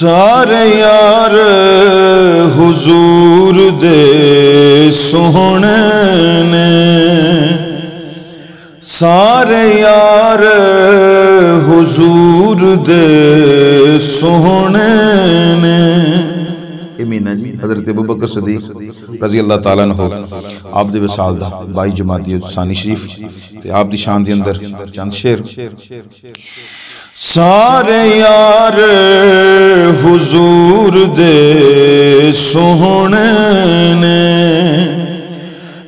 سارے یار حضور دے سونے نے، سارے یار حضور دے سونے نے۔ امینہ جی حضرت ابوبکر صدیق رضی اللہ تعالیٰ عنہ آپ دے وصال دا 22 جمادی ثانی شریف تے آپ دی شان دے اندر چند شعر۔ سارے یار حضور دے سونے نے،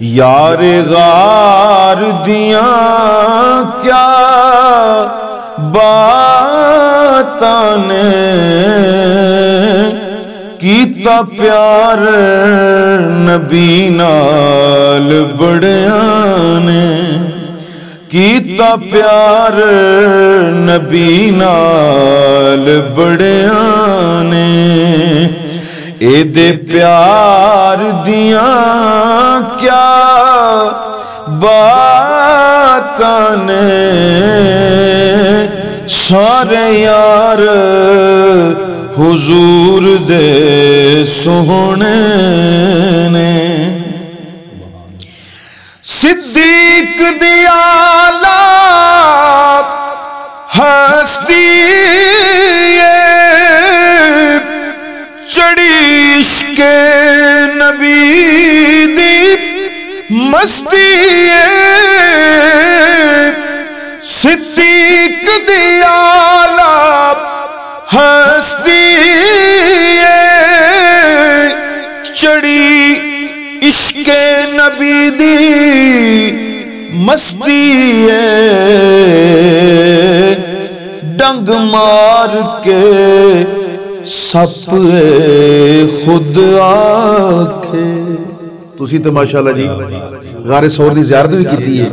یار غار دیاں کیا باتاں نے، کیتا پیار نبی نال بڑیاں نے، کیتا پیار نبی نال بڑیاں نے، اے دے پیار دیاں کیا باتاں نے، سارے یار حضور دے سونے نے۔ صدیق دی آلہ ہستی چڑی عشق نبی دی مستی، صدیق دی آلہ ہستی چڑی عشق نبی دی مستی، ڈنگ مار کے سپ خود آکھے۔ تسی تو ماشاءاللہ جی غار سور دی زیارت بھی کیتی ہے،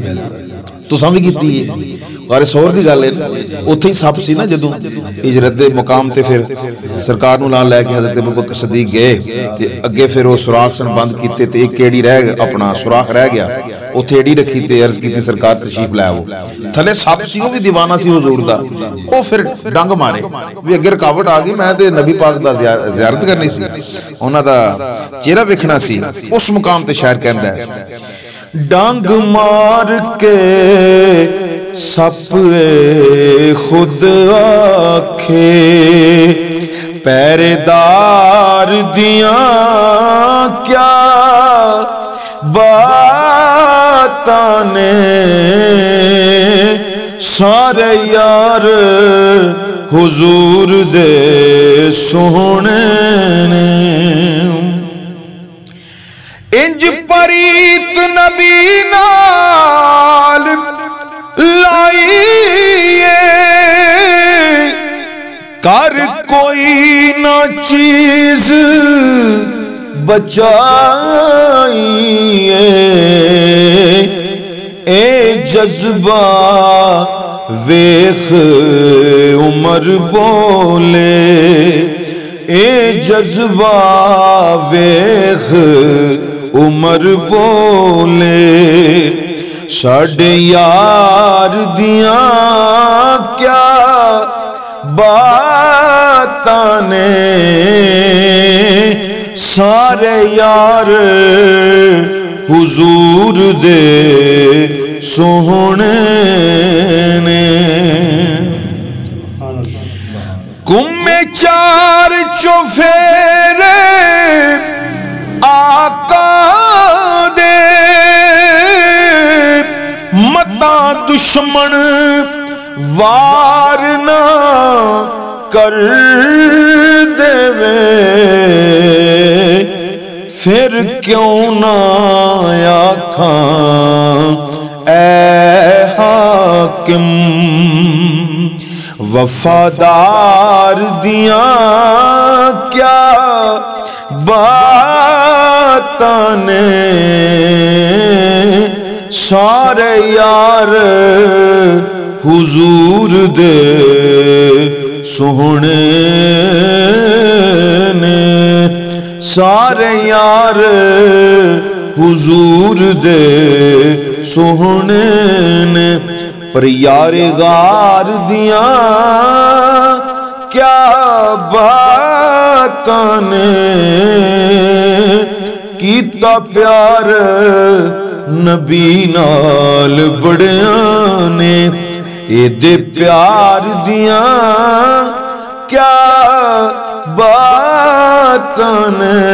تساں بھی کیتی ہے۔ غار سور دی گل ہے اوتھے ہی سپ سی نا، جدوں ہجرت دے مقام تے پھر سرکار نوں نال لے کے حضرت ابوبکر صدیق گئے تے اگے پھر وہ سوراخ سن بند کیتے تے ایک ایڑی رہ اپنا سوراخ رہ گیا، اوتھے ایڑی رکھی تے عرض کیتی سرکار تشریف لے آؤ، تھلے سپ سی وہ بھی دیوانہ سی حضور دا، او پھر ڈنگ مارے بھی اگے رکاوٹ آ گئی، میں تے نبی پاک دا زیارت کرنی سی، انہاں دا چہرہ ویکھنا سی، اس مقام تے شاعر کہندا ہے ڈنگ مار کے سپ خود آکھے، پہرےدار دیاں کیا باتاں نے، سارے یار حضور دے سونے نے۔ انج پریت نبی نال لائیے، کر کوئی نہ چیز بچائیے، اے جذبہ ویخ عمر بولے، اے جذبہ ویخ عمر بولے، ساڈے یار دیاں کیا باتاں نے، سارے یار حضور دے سونے نے۔ کمے چار چوفیرے آقا دے، متا دشمن وار نہ کر دے وے، پھر کیوں نہ آکھاں اے حاکم، وفادار دیاں کیا باتاں نے، سارے یار حضور دے سونے نے، سارے یار حضور دے سونے نے، پر یار غار دیاں کیا بات نے کیتا پیار نبی نال بڑیاں نے اے دے پیار دیاں کیا باتاں نے